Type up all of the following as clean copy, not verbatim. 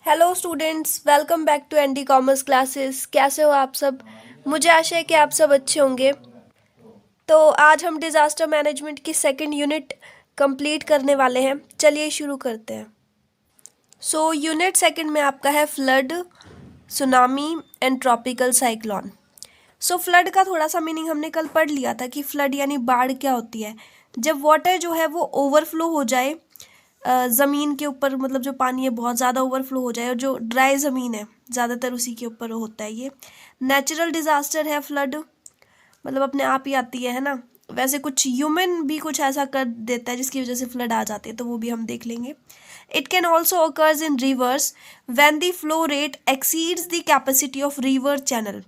Hello students, welcome back to ND commerce classes. कैसे हो आप सब? मुझे आशा है कि आप सब अच्छे होंगे। तो आज हम डिज़ास्टर मैनेजमेंट की सेकंड यूनिट कंप्लीट करने वाले हैं। चलिए शुरू करते हैं। सो यूनिट सेकंड में आपका है flood, tsunami and tropical cyclone. So flood का थोड़ा सा मीनिंग हमने कल पढ़ लिया था कि फ्लड यानी बाढ़ क्या होती है। जब वाटर जो है वो ओवरफ्लो हो जाए ज़मीन के ऊपर, मतलब जो पानी है बहुत ज़्यादा ओवरफ्लो हो जाए, और जो ड्राई ज़मीन है ज़्यादातर उसी के ऊपर होता है। ये नेचुरल डिज़ास्टर है फ्लड, मतलब अपने आप ही आती है ना। वैसे कुछ ह्यूमन भी कुछ ऐसा कर देता है जिसकी वजह से फ्लड आ जाते हैं, तो वो भी हम देख लेंगे। It can also occurs in reverse when the flow rate exceeds the capacity of river channel.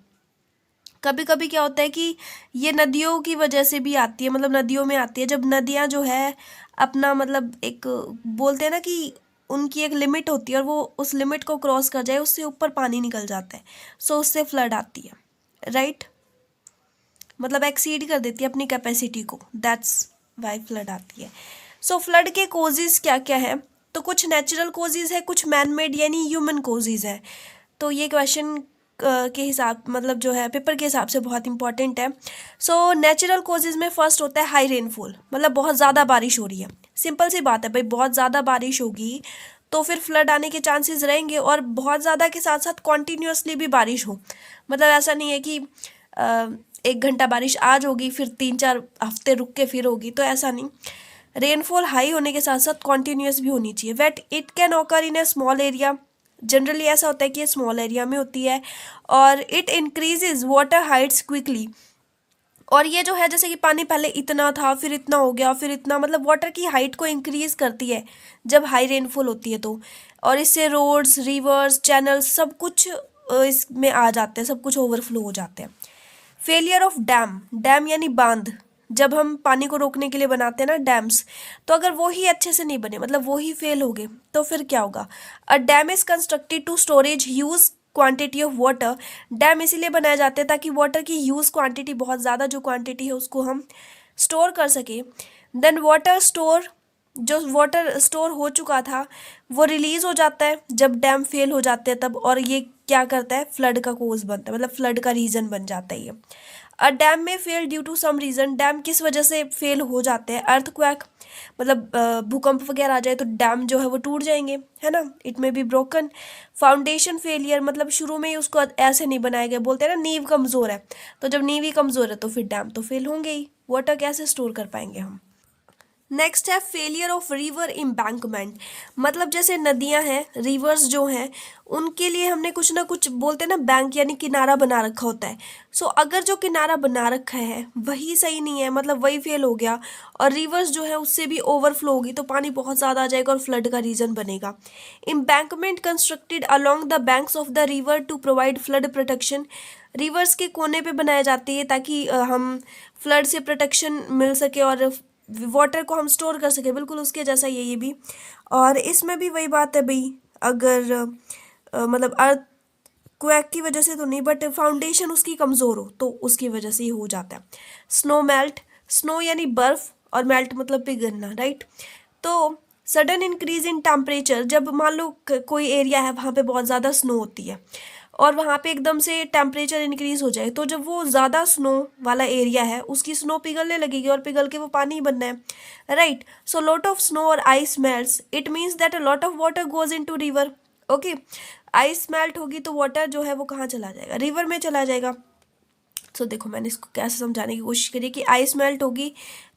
कभी कभी क्या होता है कि ये नदियों की वजह से भी आती है, मतलब नदियों में आती है जब नदियाँ जो है अपना, मतलब एक बोलते हैं ना कि उनकी एक लिमिट होती है और वो उस लिमिट को क्रॉस कर जाए, उससे ऊपर पानी निकल जाता है, सो उससे फ्लड आती है। राइट, मतलब एक्सीड कर देती है अपनी कैपेसिटी को, दैट्स वाई फ्लड आती है। सो फ्लड के कोजेज क्या क्या है? तो कुछ नेचुरल कोजेज है, कुछ मैन मेड यानी ह्यूमन कोजेज है। तो ये क्वेश्चन के हिसाब, मतलब जो है पेपर के हिसाब से बहुत इंपॉर्टेंट है। सो नेचुरल कोजेज में फर्स्ट होता है हाई रेनफॉल, मतलब बहुत ज़्यादा बारिश हो रही है। सिंपल सी बात है भाई, बहुत ज़्यादा बारिश होगी तो फिर फ्लड आने के चांसेस रहेंगे, और बहुत ज़्यादा के साथ साथ कॉन्टीन्यूसली भी बारिश हो। मतलब ऐसा नहीं है कि एक घंटा बारिश आज होगी फिर 3-4 हफ्ते रुक के फिर होगी, तो ऐसा नहीं। रेनफॉल हाई होने के साथ साथ कॉन्टीन्यूस भी होनी चाहिए। Wait it can occur in a small area, generally ऐसा होता है कि ये स्मॉल एरिया में होती है। और it increases water Heights quickly, और ये जो है जैसे कि पानी पहले इतना था फिर इतना हो गया फिर इतना, मतलब वाटर की हाइट को इंक्रीज करती है जब हाई रेनफॉल होती है तो। और इससे रोड्स, रिवर्स, चैनल्स सब कुछ इसमें आ जाते हैं, सब कुछ ओवरफ्लो हो जाते हैं। फेलियर ऑफ डैम, डैम यानी बांध, जब हम पानी को रोकने के लिए बनाते हैं ना डैम्स, तो अगर वो ही अच्छे से नहीं बने, मतलब वो ही फेल हो गए, तो फिर क्या होगा? A dam is constructed to storage huge quantity of water. Dam इसीलिए बनाए जाते हैं ताकि वाटर की ह्यूज क्वांटिटी, बहुत ज़्यादा जो क्वांटिटी है उसको हम स्टोर कर सके। देन वाटर स्टोर, जो वाटर स्टोर हो चुका था वो रिलीज हो जाता है जब डैम फेल हो जाते हैं तब, और ये क्या करता है? फ्लड का कोज बनता है, मतलब फ्लड का रीजन बन जाता है ये। अ डैम में fail due to some reason, dam किस वजह से फेल हो जाते हैं? अर्थक्वेक, मतलब भूकंप वगैरह आ जाए तो डैम जो है वो टूट जाएंगे, है ना। इट में बी ब्रोकन। फाउंडेशन फेलियर, मतलब शुरू में ही उसको ऐसे नहीं बनाया गया, बोलते हैं ना नींव कमज़ोर है, तो जब नींव ही कमज़ोर है तो फिर डैम तो फेल होंगे ही, वाटर कैसे स्टोर कर पाएंगे हम। नेक्स्ट है फेलियर ऑफ रिवर इम्बैंकमेंट, मतलब जैसे नदियां हैं, रिवर्स जो हैं, उनके लिए हमने कुछ ना कुछ, बोलते हैं ना बैंक यानी किनारा बना रखा होता है। सो अगर जो किनारा बना रखा है वही सही नहीं है, मतलब वही फेल हो गया, और रिवर्स जो है उससे भी ओवरफ्लो होगी तो पानी बहुत ज़्यादा आ जाएगा और फ्लड का रीज़न बनेगा। Embankment constructed along the banks of the river to provide flood protection, rivers के कोने पे बनाया जाती है ताकि हम फ्लड से प्रोटेक्शन मिल सके और वाटर को हम स्टोर कर सके, बिल्कुल उसके जैसा ये भी। और इसमें भी वही बात है भाई, अगर मतलब अर्थ क्वैक की वजह से तो नहीं, बट फाउंडेशन उसकी कमज़ोर हो तो उसकी वजह से ही हो जाता है। स्नो मेल्ट, स्नो यानी बर्फ, और मेल्ट मतलब पिघलना, राइट। तो सडन इंक्रीज इन टेम्परेचर, जब मान लो कोई एरिया है वहाँ पे बहुत ज़्यादा स्नो होती है और वहाँ पे एकदम से टेम्परेचर इंक्रीज हो जाए, तो जब वो ज़्यादा स्नो वाला एरिया है उसकी स्नो पिघलने लगेगी और पिघल के वो पानी बनना है, right. So lot of snow और ice melts, it means that a lot of water goes into river. Okay, ice melt होगी तो वाटर जो है वो कहाँ चला जाएगा? रिवर में चला जाएगा। सो देखो मैंने इसको कैसे समझाने की कोशिश करी कि आइस मेल्ट होगी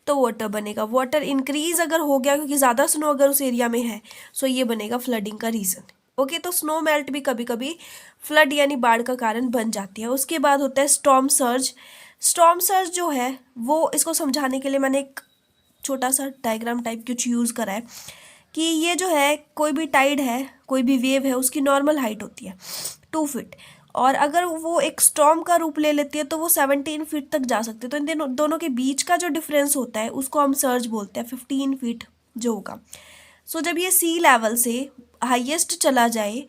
तो वाटर बनेगा, वाटर इंक्रीज अगर हो गया क्योंकि ज़्यादा स्नो अगर उस एरिया में है, सो ये बनेगा फ्लडिंग का रीज़न। ओके, तो स्नो मेल्ट भी कभी कभी फ्लड यानी बाढ़ का कारण बन जाती है। उसके बाद होता है स्टॉर्म सर्ज। स्टॉर्म सर्ज जो है वो, इसको समझाने के लिए मैंने एक छोटा सा डायग्राम टाइप कुछ यूज़ करा है कि ये जो है कोई भी टाइड है, कोई भी वेव है, उसकी नॉर्मल हाइट होती है 2 फीट, और अगर वो एक स्टॉर्म का रूप ले लेती है तो वो 17 फीट तक जा सकते हैं। तो इन दोनों के बीच का जो डिफरेंस होता है उसको हम सर्ज बोलते हैं, 15 फीट जो होगा। सो जब ये सी लेवल से हाईएस्ट चला जाए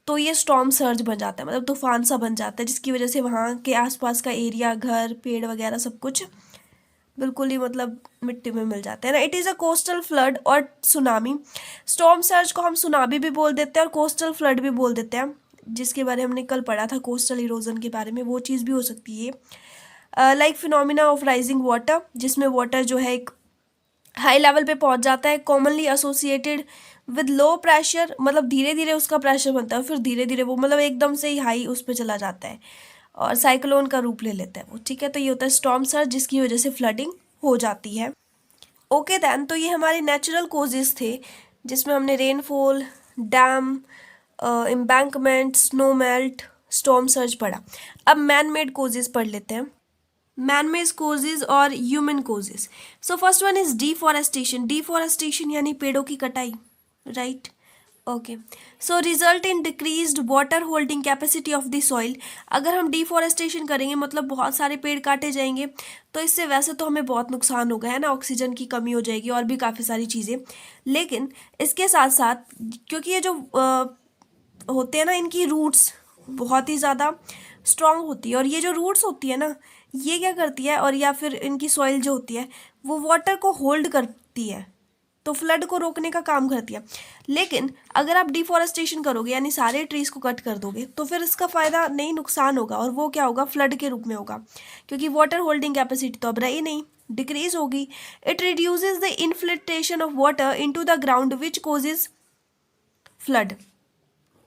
तो ये स्टॉर्म सर्ज बन जाता है, मतलब तूफान सा बन जाता है, जिसकी वजह से वहाँ के आसपास का एरिया, घर, पेड़ वगैरह सब कुछ बिल्कुल ही मतलब मिट्टी में मिल जाते हैं ना। It is a coastal flood और सुनामी। स्टॉर्म सर्ज को हम सुनामी भी बोल देते हैं और कोस्टल फ्लड भी बोल देते हैं, जिसके बारे में हमने कल पढ़ा था कोस्टल इरोजन के बारे में, वो चीज़ भी हो सकती है। Like phenomena of rising water, जिसमें वाटर जो है एक हाई लेवल पे पहुंच जाता है, commonly associated with low pressure, मतलब धीरे धीरे उसका प्रेशर बनता है, फिर धीरे धीरे वो मतलब एकदम से ही हाई उस पर चला जाता है और साइक्लोन का रूप ले लेता है वो, ठीक है। तो ये होता है स्टॉर्म सर्ज, जिसकी वजह से फ्लडिंग हो जाती है। ओके देन, तो ये हमारे नेचुरल कोजेस थे, जिसमें हमने rainfall, dam, embankment, snow melt, storm surge पढ़ा। अब मैन मेड कोजेस पढ़ लेते हैं, मैन मेड कोजेज और human causes. So first one is deforestation. Deforestation यानी पेड़ों की कटाई, right. Okay, so result in decreased water holding capacity of the soil. अगर हम डिफॉरेस्टेशन करेंगे मतलब बहुत सारे पेड़ काटे जाएंगे, तो इससे वैसे तो हमें बहुत नुकसान होगा, है ना, ऑक्सीजन की कमी हो जाएगी और भी काफ़ी सारी चीज़ें। लेकिन इसके साथ साथ, क्योंकि ये जो होते हैं ना, इनकी रूट्स बहुत ही ज़्यादा स्ट्रांग होती है, और ये जो रूट्स होती है ना, ये क्या करती है, और या फिर इनकी सॉइल जो होती है वो वाटर को होल्ड करती है, तो फ्लड को रोकने का काम करती है। लेकिन अगर आप डिफॉरेस्टेशन करोगे यानी सारे ट्रीज को कट कर दोगे, तो फिर इसका फ़ायदा नहीं, नुकसान होगा, और वो क्या होगा, फ्लड के रूप में होगा, क्योंकि वाटर होल्डिंग कैपेसिटी तो अब रही नहीं, डिक्रीज होगी। It reduces the infiltration of water into the ground which causes flood.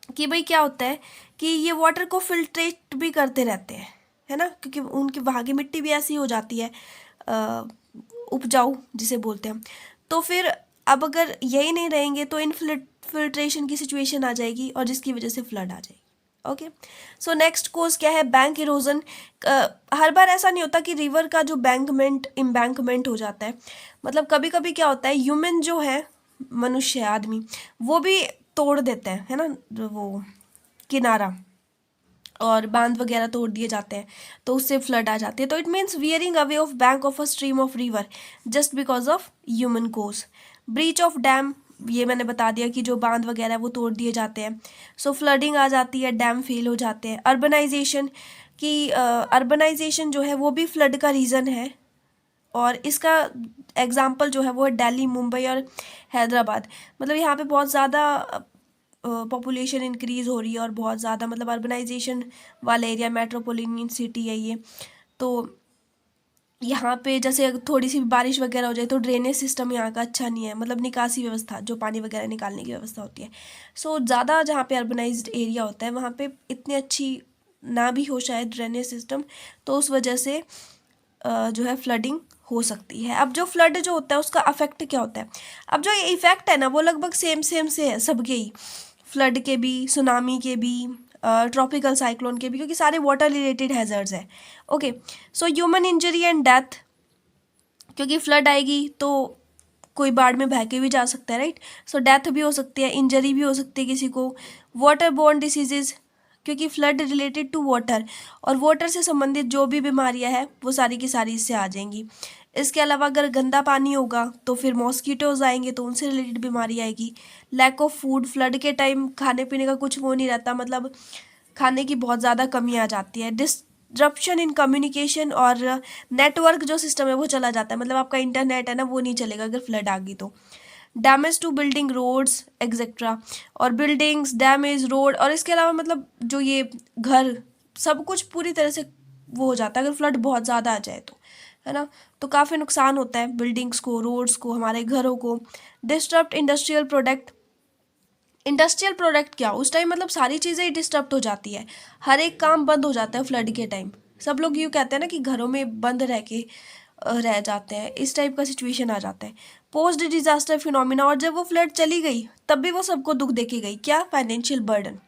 कि भाई क्या होता है कि ये वाटर को फिल्ट्रेट भी करते रहते हैं, है ना, क्योंकि उनकी वहाँ की मिट्टी भी ऐसी हो जाती है उपजाऊ जिसे बोलते हैं। तो फिर अब अगर यही नहीं रहेंगे तो फिल्ट्रेशन की सिचुएशन आ जाएगी, और जिसकी वजह से फ्लड आ जाएगी। ओके, सो नेक्स्ट कोज क्या है, बैंक इरोजन। हर बार ऐसा नहीं होता कि रिवर का जो बैंकमेंट इम्बैंकमेंट हो जाता है, मतलब कभी कभी क्या होता है, ह्यूमन जो है, मनुष्य आदमी, वो भी तोड़ देते हैं, है ना, वो किनारा, और बांध वगैरह तोड़ दिए जाते हैं, तो उससे फ्लड आ जाती है। तो it means wearing away of bank of a stream of river just because of human cause. Breach of dam, ये मैंने बता दिया कि जो बांध वगैरह है वो तोड़ दिए जाते हैं, सो फ्लडिंग आ जाती है, डैम फेल हो जाते हैं। अर्बनाइजेशन, कि अर्बनाइजेशन जो है वो भी फ्लड का रीज़न है, और इसका एग्जाम्पल जो है वो है दिल्ली, मुंबई और हैदराबाद। मतलब यहाँ पे बहुत ज़्यादा पॉपुलेशन इंक्रीज़ हो रही है, और बहुत ज़्यादा मतलब अर्बनाइजेशन वाले एरिया, मेट्रोपोलिटन सिटी है ये, तो यहाँ पे जैसे थोड़ी सी बारिश वगैरह हो जाए तो ड्रेनेज सिस्टम यहाँ का अच्छा नहीं है, मतलब निकासी व्यवस्था, जो पानी वगैरह निकालने की व्यवस्था होती है, सो ज़्यादा जहाँ पे अर्बनाइज्ड एरिया होता है वहाँ पे इतनी अच्छी ना भी हो शायद ड्रेनेज सिस्टम, तो उस वजह से जो है फ्लडिंग हो सकती है। अब जो फ्लड जो होता है उसका अफेक्ट क्या होता है, अब जो ये इफेक्ट है ना वो लगभग सेम से है सबके ही, फ्लड के भी, सुनामी के भी, ट्रॉपिकल साइक्लोन के भी, क्योंकि सारे वाटर रिलेटेड हैजर्ड्स हैं। Okay, so human injury and death, क्योंकि फ्लड आएगी तो कोई बाढ़ में बह के भी जा सकता है, राइट, सो डेथ भी हो सकती है, इंजरी भी हो सकती है किसी को। वाटर बोर्न डिसीजेज, क्योंकि फ्लड रिलेटेड टू वाटर, और वाटर से संबंधित जो भी बीमारियां हैं वो सारी की सारी इससे आ जाएंगी। इसके अलावा अगर गंदा पानी होगा तो फिर मॉस्किटोज आएंगे, तो उनसे रिलेटेड बीमारी आएगी। लैक ऑफ फूड, फ्लड के टाइम खाने पीने का कुछ वो नहीं रहता, मतलब खाने की बहुत ज़्यादा कमी आ जाती है। डिस्ट्रप्शन इन कम्युनिकेशन, और नेटवर्क जो सिस्टम है वो चला जाता है, मतलब आपका इंटरनेट है ना वो नहीं चलेगा अगर फ्लड आ गई तो। Damage to building, roads etcetera, और बिल्डिंग्स, डैमेज रोड, और इसके अलावा मतलब जो ये घर, सब कुछ पूरी तरह से वो हो जाता है अगर फ्लड बहुत ज़्यादा आ जाए तो, है ना, तो काफ़ी नुकसान होता है बिल्डिंग्स को, रोड्स को, हमारे घरों को। Disturb industrial product, industrial product क्या, उस टाइम मतलब सारी चीज़ें ही डिस्टर्ब हो जाती है, हर एक काम बंद हो जाता है फ्लड के टाइम। सब लोग यूँ कहते हैं ना कि घरों में बंद रह के रह जाते हैं, इस टाइप का सिचुएशन आ जाता है। पोस्ट डिजास्टर फिनोमिना, और जब वो फ्लड चली गई तब भी वो सबको दुख देके गई, क्या, फाइनेंशियल बर्डन,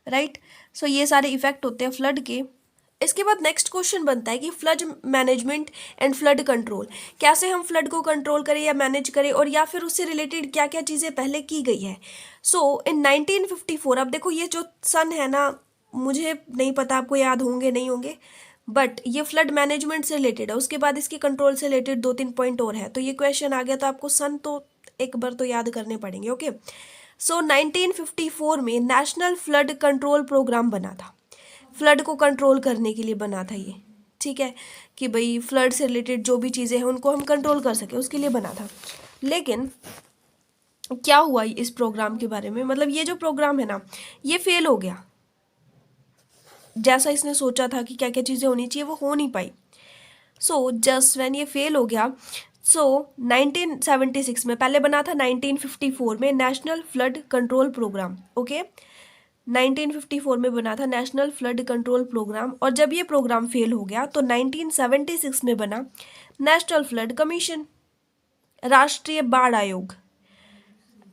राइट। सो ये सारे इफेक्ट होते हैं फ्लड के। इसके बाद नेक्स्ट क्वेश्चन बनता है कि flood management and flood control, कैसे हम फ्लड को कंट्रोल करें या मैनेज करें, और या फिर उससे रिलेटेड क्या क्या चीज़ें पहले की गई है। सो इन 1954, अब देखो ये जो सन है ना, मुझे नहीं पता आपको याद होंगे नहीं होंगे, बट ये फ्लड मैनेजमेंट से रिलेटेड है, उसके बाद इसके कंट्रोल से रिलेटेड 2-3 पॉइंट और है, तो ये क्वेश्चन आ गया तो आपको सन तो एक बार तो याद करने पड़ेंगे। ओके, सो 1954 में नेशनल फ्लड कंट्रोल प्रोग्राम बना था, फ्लड को कंट्रोल करने के लिए बना था ये, ठीक है, कि भाई फ्लड से रिलेटेड जो भी चीज़ें हैं उनको हम कंट्रोल कर सके, उसके लिए बना था। लेकिन क्या हुआ इस प्रोग्राम के बारे में, मतलब ये जो प्रोग्राम है ना ये फेल हो गया। जैसा इसने सोचा था कि क्या क्या चीज़ें होनी चाहिए वो हो नहीं पाई। सो जस्ट व्हेन ये फेल हो गया, सो 1976 में, पहले बना था 1954 में national flood control program. Okay, 1954 में बना था नेशनल फ्लड कंट्रोल प्रोग्राम, और जब ये प्रोग्राम फेल हो गया तो 1976 में बना नेशनल फ्लड कमीशन, राष्ट्रीय बाढ़ आयोग।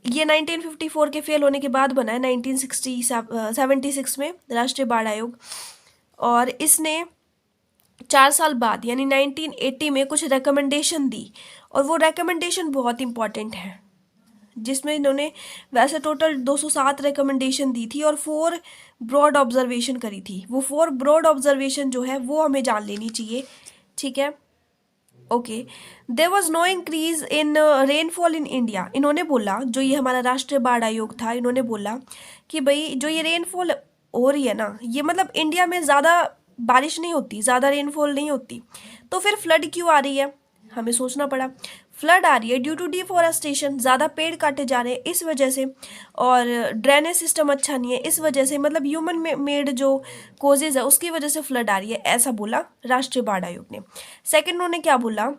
ये 1954 के फेल होने के बाद बना है 1976 में राष्ट्रीय बाढ़ आयोग, और इसने 4 साल बाद यानी 1980 में कुछ रिकमेंडेशन दी, और वो रिकमेंडेशन बहुत इंपॉर्टेंट है, जिसमें इन्होंने वैसे टोटल 207 रिकमेंडेशन दी थी और 4 ब्रॉड ऑब्जर्वेशन करी थी। वो 4 ब्रॉड ऑब्जर्वेशन जो है वो हमें जान लेनी चाहिए, ठीक है। Okay, there was no increase in rainfall in India. इन्होंने बोला, जो ये हमारा राष्ट्रीय बाढ़ आयोग था, इन्होंने बोला कि भाई जो ये रेनफॉल हो रही है ना, ये मतलब इंडिया में ज़्यादा बारिश नहीं होती, ज़्यादा रेनफॉल नहीं होती, तो फिर फ्लड क्यों आ रही है। हमें सोचना पड़ा, फ्लड आ रही है ड्यू टू डिफॉरेस्टेशन, ज़्यादा पेड़ काटे जा रहे हैं इस वजह से, और ड्रेनेज सिस्टम अच्छा नहीं है इस वजह से, मतलब ह्यूमन मेड जो कोजेज है उसकी वजह से फ्लड आ रही है, ऐसा बोला राष्ट्रीय बाढ़ आयोग ने। सेकंड उन्होंने क्या बोला,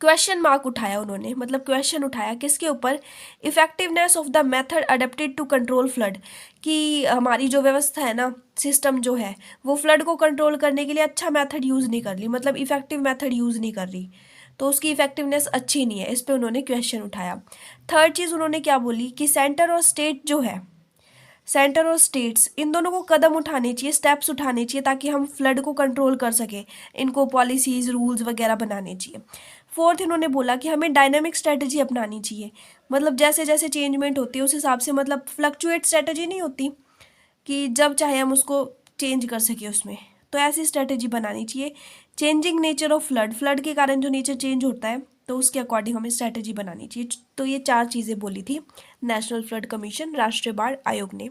क्वेश्चन मार्क उठाया उन्होंने, मतलब क्वेश्चन उठाया किसके ऊपर, effectiveness of the method adapted to control flood, कि हमारी जो व्यवस्था है ना, सिस्टम जो है वो फ्लड को कंट्रोल करने के लिए अच्छा मेथड यूज़ नहीं कर रही, मतलब इफेक्टिव मेथड यूज़ नहीं कर रही, तो उसकी इफेक्टिवनेस अच्छी नहीं है, इस पर उन्होंने क्वेश्चन उठाया। थर्ड चीज़ उन्होंने क्या बोली कि सेंटर और स्टेट जो है, सेंटर और स्टेट्स, इन दोनों को कदम उठाने चाहिए, स्टेप्स उठाने चाहिए, ताकि हम फ्लड को कंट्रोल कर सकें, इनको पॉलिसीज़ रूल्स वगैरह बनाने चाहिए। फोर्थ इन्होंने बोला कि हमें डायनामिक स्ट्रेटजी अपनानी चाहिए, मतलब जैसे जैसे चेंजमेंट होती है उस हिसाब से, मतलब फ्लक्चुएट स्ट्रेटजी नहीं होती कि जब चाहे हम उसको चेंज कर सकें उसमें, तो ऐसी स्ट्रेटजी बनानी चाहिए। Changing nature of flood, flood के कारण जो नेचर चेंज होता है तो उसके अकॉर्डिंग हमें स्ट्रेटजी बनानी चाहिए। तो ये 4 चीज़ें बोली थी नेशनल फ्लड कमीशन, राष्ट्रीय बाढ़ आयोग ने।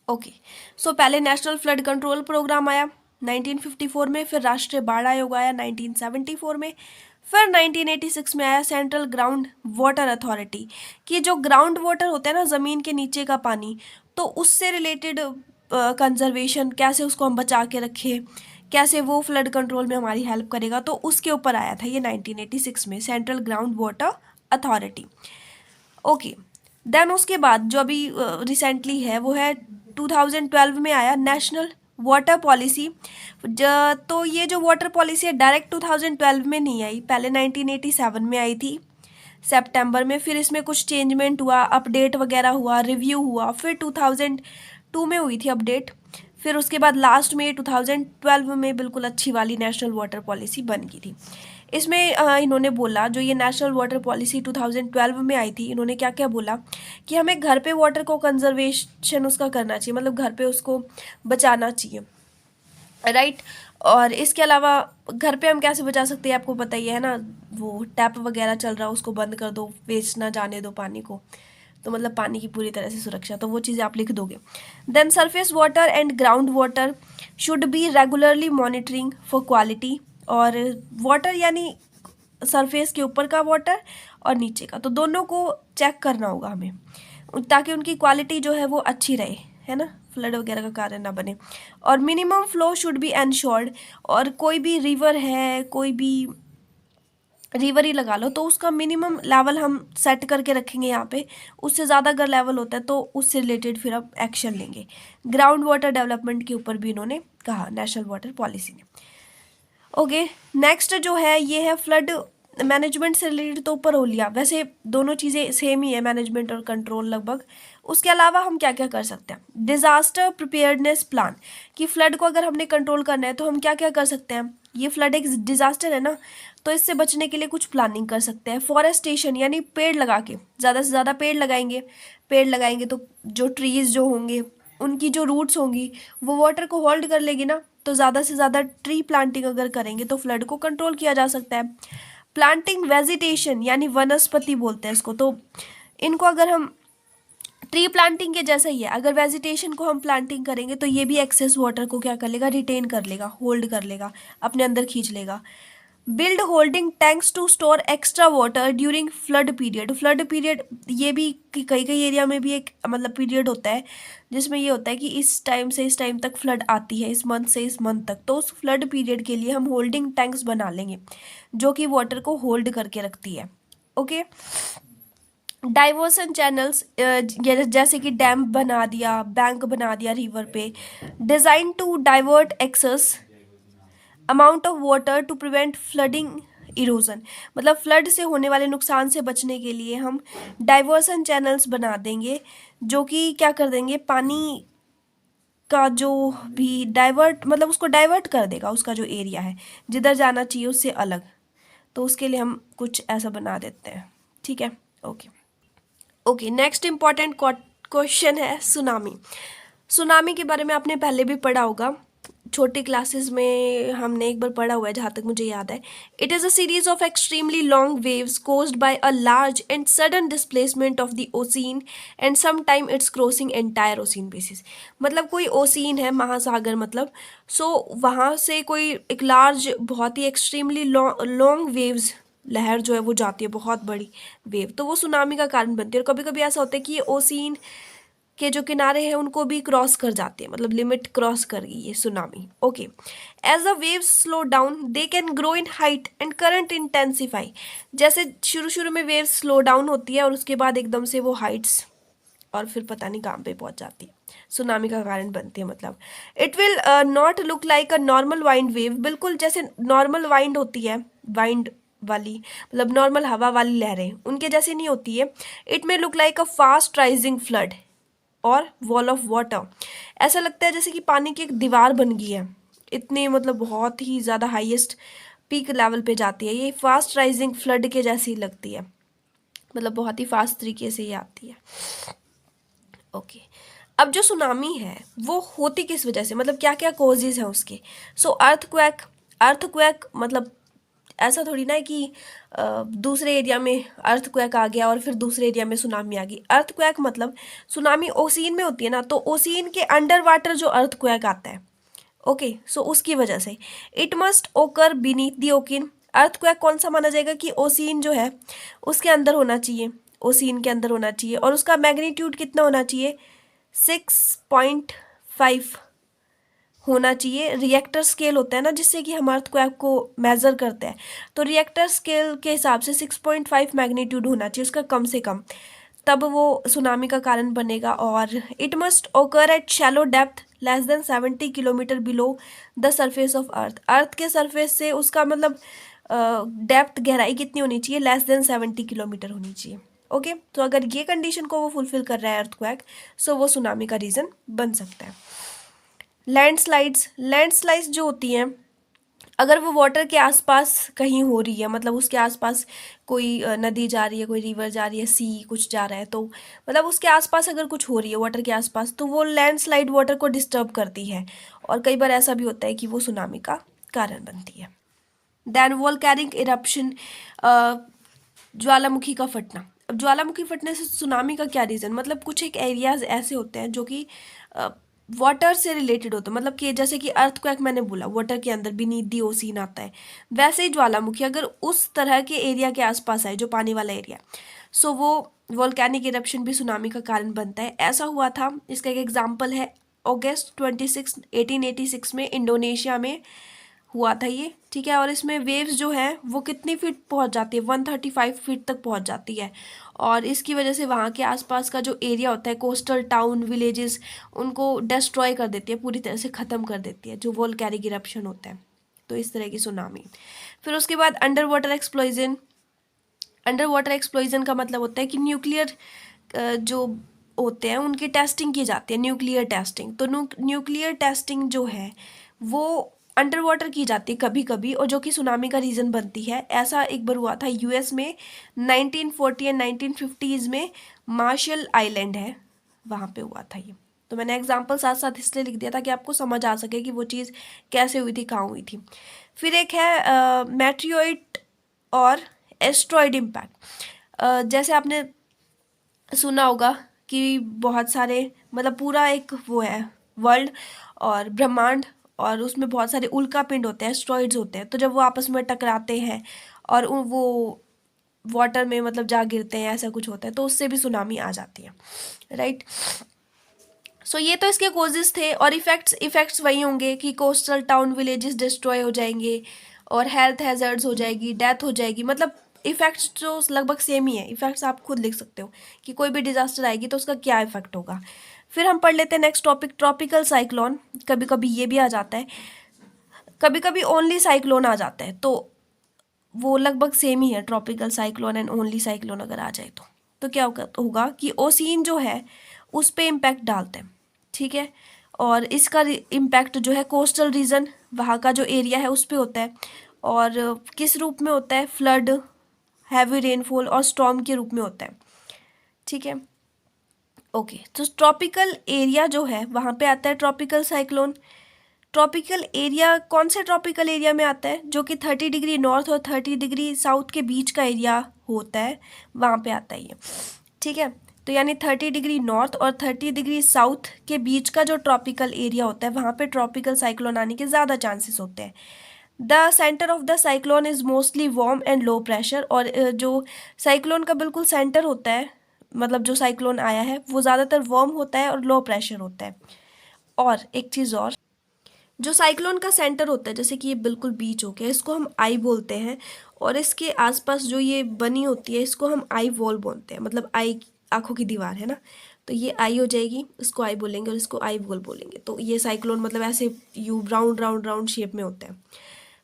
ओके, सो पहले नेशनल फ्लड कंट्रोल प्रोग्राम आया 1954 में, फिर राष्ट्रीय बाढ़ आयोग आया 1974 में, फिर 1986 में आया सेंट्रल ग्राउंड वाटर अथॉरिटी, कि जो ग्राउंड वाटर होता है ना, ज़मीन के नीचे का पानी, तो उससे रिलेटेड कंजर्वेशन, कैसे उसको हम बचा के रखें, कैसे वो फ्लड कंट्रोल में हमारी हेल्प करेगा, तो उसके ऊपर आया था ये 1986 में central ground water authority. Okay, then उसके बाद जो अभी रिसेंटली है वो है 2012 में आया नेशनल वाटर पॉलिसी। तो ये जो वाटर पॉलिसी है डायरेक्ट 2012 में नहीं आई, पहले 1987 में आई थी सितंबर में, फिर इसमें कुछ चेंजमेंट हुआ, अपडेट वगैरह हुआ, रिव्यू हुआ, फिर 2002 में हुई थी अपडेट, फिर उसके बाद लास्ट में 2012 में बिल्कुल अच्छी वाली नेशनल वाटर पॉलिसी बन गई थी। इसमें इन्होंने बोला, जो ये नेशनल वाटर पॉलिसी 2012 में आई थी, इन्होंने क्या क्या बोला कि हमें घर पे वाटर को कंजर्वेशन उसका करना चाहिए, मतलब घर पे उसको बचाना चाहिए, राइट। और इसके अलावा घर पे हम कैसे बचा सकते हैं, आपको पता ही है ना, वो टैप वगैरह चल रहा है उसको बंद कर दो, वेस्ट ना जाने दो पानी को, तो मतलब पानी की पूरी तरह से सुरक्षा, तो वो चीज़ें आप लिख दोगे। Then surface water and ground water should be regularly monitoring for quality, और वाटर यानी सरफेस के ऊपर का वाटर और नीचे का, तो दोनों को चेक करना होगा हमें, ताकि उनकी क्वालिटी जो है वो अच्छी रहे, है ना, फ्लड वगैरह का कारण ना बने। और minimum flow should be ensured, और कोई भी रिवर है, कोई भी रिवर ही लगा लो, तो उसका मिनिमम लेवल हम सेट करके रखेंगे यहाँ पे, उससे ज़्यादा अगर लेवल होता है तो उससे रिलेटेड फिर अब एक्शन लेंगे। ग्राउंड वाटर डेवलपमेंट के ऊपर भी इन्होंने कहा नेशनल वाटर पॉलिसी ने। ओके, नेक्स्ट जो है ये है फ्लड मैनेजमेंट से रिलेटेड, तो ऊपर हो लिया, वैसे दोनों चीज़ें सेम ही है, मैनेजमेंट और कंट्रोल लगभग। उसके अलावा हम क्या क्या कर सकते हैं, डिज़ास्टर प्रिपेयर्डनेस प्लान, कि फ्लड को अगर हमने कंट्रोल करना है तो हम क्या क्या कर सकते हैं, ये फ्लड एक डिज़ास्टर है ना, तो इससे बचने के लिए कुछ प्लानिंग कर सकते हैं। फॉरेस्टेशन यानी पेड़ लगा के, ज़्यादा से ज़्यादा पेड़ लगाएंगे तो जो ट्रीज़ जो होंगे उनकी जो रूट्स होंगी वो वाटर को होल्ड कर लेगी ना, तो ज़्यादा से ज़्यादा ट्री प्लांटिंग अगर करेंगे तो फ्लड को कंट्रोल किया जा सकता है। प्लांटिंग वेजिटेशन यानी वनस्पति बोलते हैं इसको, तो इनको अगर हम ट्री प्लांटिंग के जैसा ही है, अगर वेजिटेशन को हम प्लांटिंग करेंगे तो ये भी एक्सेस वाटर को क्या कर लेगा, रिटेन कर लेगा, होल्ड कर लेगा, अपने अंदर खींच लेगा। Build holding tanks to store extra water during flood period. Flood period ये भी कई कई एरिया में भी एक मतलब पीरियड होता है जिसमें ये होता है कि इस टाइम से इस टाइम तक फ्लड आती है, इस मंथ से इस मंथ तक, तो उस फ्लड पीरियड के लिए हम होल्डिंग टैंक्स बना लेंगे जो कि वाटर को होल्ड करके रखती है। ओके, डाइवर्सन चैनल्स जैसे कि डैम बना दिया, बैंक बना दिया रिवर पे, design to divert excess amount of water to prevent flooding erosion. मतलब फ्लड से होने वाले नुकसान से बचने के लिए हम डाइवर्सन चैनल्स बना देंगे जो कि क्या कर देंगे, पानी का जो भी डाइवर्ट मतलब उसको डाइवर्ट कर देगा, उसका जो एरिया है जिधर जाना चाहिए उससे अलग। तो उसके लिए हम कुछ ऐसा बना देते हैं, ठीक है। Okay okay, next important question है सुनामी। सुनामी के बारे में आपने पहले भी पढ़ा होगा, छोटी क्लासेस में हमने एक बार पढ़ा हुआ है जहाँ तक मुझे याद है। It is a series of extremely long waves caused by a large and sudden displacement of the ocean and some time its crossing entire ocean basis. मतलब कोई ओशियन है, महासागर मतलब, सो वहाँ से कोई एक लार्ज बहुत ही एक्सट्रीमली लॉन्ग वेव्स, लहर जो है वो जाती है, बहुत बड़ी वेव, तो वो सुनामी का कारण बनती है। और कभी कभी ऐसा होता है कि ये ओशियन के जो किनारे हैं उनको भी क्रॉस कर जाते हैं, मतलब लिमिट क्रॉस कर गई ये tsunami. Okay, as the waves slow down they can grow in height and current intensify. जैसे शुरू शुरू में वेव्स स्लो डाउन होती है और उसके बाद एकदम से वो हाइट्स और फिर पता नहीं कहाँ पे पहुंच जाती है, सुनामी का कारण बनती है। मतलब it will not look like a normal wind wave, बिल्कुल जैसे नॉर्मल वाइंड होती है, वाइंड वाली मतलब नॉर्मल हवा वाली लहरें, उनके जैसी नहीं होती है। It may look like a fast rising flood और वॉल ऑफ वाटर। ऐसा लगता है जैसे कि पानी की एक दीवार बन गई है, इतनी मतलब बहुत ही ज़्यादा हाईएस्ट पीक लेवल पे जाती है ये, फास्ट राइजिंग फ्लड के जैसी लगती है, मतलब बहुत ही फास्ट तरीके से ये आती है। ओके, अब जो सुनामी है वो होती किस वजह से, मतलब क्या क्या कॉजेज हैं उसके। सो अर्थक्वेक, अर्थक्वेक मतलब ऐसा थोड़ी ना है कि दूसरे एरिया में अर्थक्वेक आ गया और फिर दूसरे एरिया में सुनामी आ गई। अर्थक्वेक मतलब सुनामी ओशियन में होती है ना, तो ओशियन के अंडर वाटर जो अर्थक्वेक आता है, ओके, सो उसकी वजह से इट मस्ट ओकर बीनीथ दी ओकिन। अर्थक्वेक कौन सा माना जाएगा कि ओशियन जो है उसके अंदर होना चाहिए, ओशियन के अंदर होना चाहिए, और उसका मैग्नीट्यूड कितना होना चाहिए, 6.5 होना चाहिए। रिएक्टर स्केल होता है ना जिससे कि हम अर्थक्वेक को मेजर करते हैं, तो रिएक्टर स्केल के हिसाब से 6.5 मैग्नीट्यूड होना चाहिए उसका कम से कम, तब वो सुनामी का कारण बनेगा। और it must occur at shallow depth less than 70 kilometre below the surface of earth. Earth के सरफेस से उसका मतलब डेप्थ गहराई कितनी होनी चाहिए, लेस देन 70 किलोमीटर होनी चाहिए। ओके, तो अगर ये कंडीशन को वो फुलफिल कर रहा है अर्थक्वेक, सो वो सुनामी का रीज़न बन सकता है। लैंडस्लाइड्स, लैंडस्लाइड्स जो होती हैं अगर वो वाटर के आसपास कहीं हो रही है, मतलब उसके आसपास कोई नदी जा रही है, कोई रिवर जा रही है, सी कुछ जा रहा है, तो मतलब उसके आसपास अगर कुछ हो रही है वाटर के आसपास, तो वो लैंडस्लाइड वाटर को डिस्टर्ब करती है और कई बार ऐसा भी होता है कि वो सुनामी का कारण बनती है। देन वोल्केनिक इरप्शन, ज्वालामुखी का फटना। अब ज्वालामुखी फटने से सुनामी का क्या रीज़न, मतलब कुछ एक एरियाज ऐसे होते हैं जो कि वाटर से रिलेटेड होते हैं, मतलब कि जैसे कि अर्थक्वेक मैंने बोला वाटर के अंदर बीनीथ दी ओशियन आता है, वैसे ही ज्वालामुखी अगर उस तरह के एरिया के आसपास है जो पानी वाला एरिया, सो वो वोल्केनिक इरप्शन भी सुनामी का कारण बनता है। ऐसा हुआ था, इसका एक एग्जाम्पल है, अगस्त 26 1886 में इंडोनेशिया में हुआ था ये, ठीक है। और इसमें वेव्स जो है वो कितनी फीट पहुंच जाती है, 135 फीट तक पहुंच जाती है, और इसकी वजह से वहाँ के आसपास का जो एरिया होता है, कोस्टल टाउन विलेजेस, उनको डिस्ट्रॉय कर देती है, पूरी तरह से ख़त्म कर देती है, जो वोल्केनिक इरप्शन होता है। तो इस तरह की सुनामी। फिर उसके बाद under water explosion. Under water explosion का मतलब होता है कि न्यूक्लियर जो होते हैं उनकी टेस्टिंग की जाती है, न्यूक्लियर टेस्टिंग। तो न्यूक्लियर टेस्टिंग जो है वो अंडर वाटर की जाती है कभी कभी, और जो कि सुनामी का रीज़न बनती है। ऐसा एक बार हुआ था यूएस में 1940 एंड 1950s में, मार्शल आइलैंड है वहाँ पे हुआ था ये। तो मैंने एग्जाम्पल साथ साथ इसलिए लिख दिया था कि आपको समझ आ सके कि वो चीज़ कैसे हुई थी, कहाँ हुई थी। फिर एक है मेट्रियोइट और एस्ट्रॉयड इम्पैक्ट। जैसे आपने सुना होगा कि बहुत सारे मतलब पूरा एक वो है वर्ल्ड और ब्रह्मांड, और उसमें बहुत सारे उल्का पिंड होते हैं, एस्ट्रॉइड्स होते हैं। तो जब वो आपस में टकराते हैं और वो वाटर में मतलब जा गिरते हैं, ऐसा कुछ होता है, तो उससे भी सुनामी आ जाती है, राइट। सो ये तो इसके कोजेस थे। और इफेक्ट्स वही होंगे कि कोस्टल टाउन विलेजेस डिस्ट्रॉय हो जाएंगे और हेल्थ हैजर्ड्स हो जाएगी, डेथ हो जाएगी। मतलब इफेक्ट्स जो लगभग सेम ही है। इफेक्ट्स आप खुद लिख सकते हो कि कोई भी डिजास्टर आएगी तो उसका क्या इफेक्ट होगा। फिर हम पढ़ लेते हैं नेक्स्ट टॉपिक, ट्रॉपिकल साइक्लोन। कभी कभी ये भी आ जाता है, कभी कभी ओनली साइक्लोन आ जाता है, तो वो लगभग सेम ही है, tropical cyclone and only cyclone अगर आ जाए तो क्या होगा कि ओसीन जो है उस पे इम्पैक्ट डालते हैं, ठीक है। और इसका इम्पैक्ट जो है कोस्टल रीजन, वहाँ का जो एरिया है उस पे होता है। और किस रूप में होता है, फ्लड, हैवी रेनफॉल और स्टॉर्म के रूप में होता है, ठीक है। ओके, तो ट्रॉपिकल एरिया जो है वहाँ पे आता है ट्रॉपिकल साइक्लोन। ट्रॉपिकल एरिया कौन से ट्रॉपिकल एरिया में आता है, जो कि 30 डिग्री नॉर्थ और 30 डिग्री साउथ के बीच का एरिया होता है, वहाँ पे आता है ये, ठीक है। तो यानी 30 डिग्री नॉर्थ और 30 डिग्री साउथ के बीच का जो ट्रॉपिकल एरिया होता है वहाँ पे ट्रॉपिकल साइक्लोन आने के ज़्यादा चांसेस होते हैं। The centre of the cyclone is mostly warm and low pressure. और जो साइक्लोन का बिल्कुल सेंटर होता है, मतलब जो साइक्लोन आया है वो ज़्यादातर वार्म होता है और लो प्रेशर होता है। और एक चीज़ और, जो साइक्लोन का सेंटर होता है, जैसे कि ये बिल्कुल बीच हो गया, इसको हम आई बोलते हैं। और इसके आसपास जो ये बनी होती है इसको हम आई वॉल बोलते हैं, मतलब आई आंखों की दीवार है ना, तो ये आई हो जाएगी, इसको आई बोलेंगे और इसको आई वॉल बोलेंगे। तो ये साइक्लोन मतलब ऐसे you round round round shape में होता है।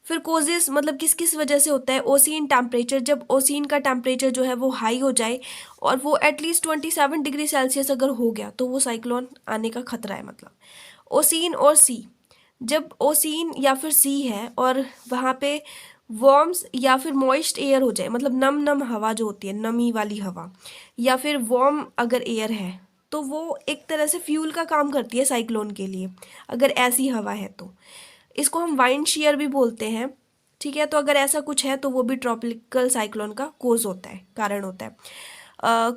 फिर कोजेस मतलब किस किस वजह से होता है, ओसीन टेम्परेचर, जब ओसीन का टेम्परेचर जो है वो हाई हो जाए और वो एटलीस्ट 27 डिग्री सेल्सियस अगर हो गया तो वो साइक्लोन आने का खतरा है। मतलब ओसीन और सी, जब ओसीन या फिर सी है और वहाँ पे वार्म्स या फिर मॉइस्ट एयर हो जाए, मतलब नम नम हवा जो होती है, नमी वाली हवा, या फिर वार्म अगर एयर है, तो वो एक तरह से फ्यूल का काम करती है साइक्लोन के लिए, अगर ऐसी हवा है तो। इसको हम वाइंड शीयर भी बोलते हैं, ठीक है। तो अगर ऐसा कुछ है तो वो भी ट्रॉपिकल साइक्लोन का कोज होता है, कारण होता है।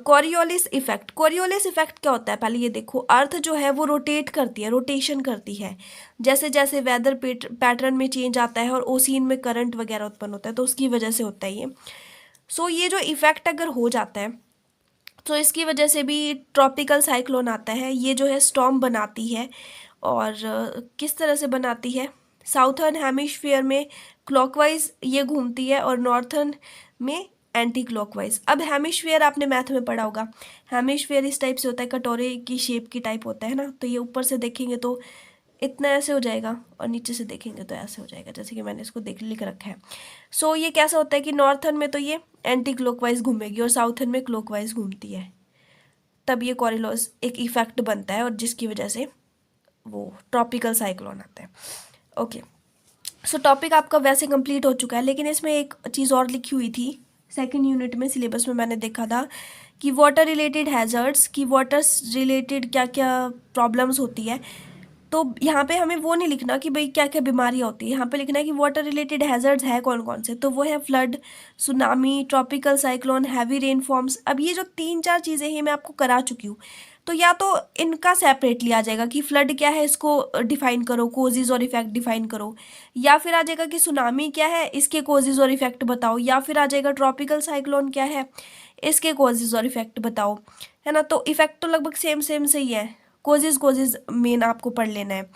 कोरियोलिस इफेक्ट, कोरियोलिस इफेक्ट क्या होता है, पहले ये देखो, अर्थ जो है वो रोटेट करती है, रोटेशन करती है, जैसे जैसे वेदर पैटर्न में चेंज आता है और ओसीन में करंट वगैरह उत्पन्न होता है, तो उसकी वजह से होता है ये। सो ये जो इफेक्ट अगर हो जाता है तो इसकी वजह से भी ट्रॉपिकल साइक्लोन आता है। ये जो है स्टॉर्म बनाती है, और किस तरह से बनाती है, साउथर्न हेमिस्फीयर में क्लॉकवाइज ये घूमती है और नॉर्थर्न में एंटी क्लॉकवाइज। अब हेमिस्फीयर आपने मैथ में पढ़ा होगा, हेमिस्फीयर इस टाइप से होता है, कटोरे की शेप की टाइप होता है ना, तो ये ऊपर से देखेंगे तो इतना ऐसे हो जाएगा और नीचे से देखेंगे तो ऐसे हो जाएगा, जैसे कि मैंने इसको लिख रखा है। सो ये कैसा होता है कि नॉर्थर्न में तो ये एंटी क्लॉकवाइज घूमेगी और साउथर्न में क्लॉकवाइज घूमती है, तब ये कोरियोलिस एक इफेक्ट बनता है और जिसकी वजह से वो ट्रॉपिकल साइक्लोन आता है। ओके, सो टॉपिक आपका वैसे कंप्लीट हो चुका है, लेकिन इसमें एक चीज़ और लिखी हुई थी सेकंड यूनिट में, सिलेबस में मैंने देखा था कि वाटर रिलेटेड हैज़र्ड्स, कि वाटर रिलेटेड क्या क्या प्रॉब्लम्स होती है। तो यहाँ पे हमें वो नहीं लिखना कि भाई क्या क्या बीमारियाँ होती है, यहाँ पे लिखना है कि वाटर रिलेटेड हैज़र्ड्स है कौन कौन से, तो वो है flood, tsunami, tropical cyclone, heavy rainfalls. अब ये जो 3-4 चीज़ें हैं मैं आपको करा चुकी हूँ, तो या तो इनका सेपरेटली आ जाएगा कि फ्लड क्या है इसको डिफाइन करो, कोजेज और इफेक्ट डिफाइन करो, या फिर आ जाएगा कि सुनामी क्या है इसके कोजेज और इफेक्ट बताओ, या फिर आ जाएगा ट्रॉपिकल साइक्लोन क्या है इसके कोजेज और इफेक्ट बताओ, है ना। तो इफेक्ट तो लगभग सेम सेम से ही है, कोजेज मेन आपको पढ़ लेना है।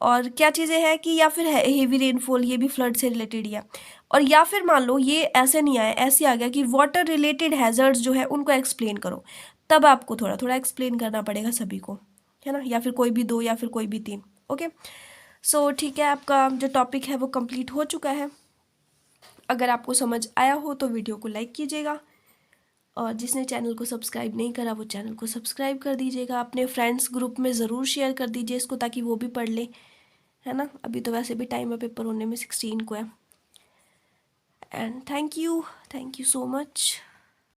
और क्या चीज़ें हैं कि या फिर हेवी रेनफॉल, ये भी फ्लड से रिलेटेड ही है। और या फिर मान लो ये ऐसे नहीं आया, ऐसे आ गया कि वाटर रिलेटेड हैजर्ड्स जो है उनको एक्सप्लेन करो, तब आपको थोड़ा थोड़ा एक्सप्लेन करना पड़ेगा सभी को, है ना, या फिर कोई भी 2 या फिर कोई भी 3। ओके, सो ठीक है, आपका जो टॉपिक है वो कंप्लीट हो चुका है। अगर आपको समझ आया हो तो वीडियो को लाइक कीजिएगा, और जिसने चैनल को सब्सक्राइब नहीं करा वो चैनल को सब्सक्राइब कर दीजिएगा। अपने फ्रेंड्स ग्रुप में ज़रूर शेयर कर दीजिए इसको, ताकि वो भी पढ़ लें, है ना। अभी तो वैसे भी टाइम है पेपर होने में, 16 को है। And thank you so much.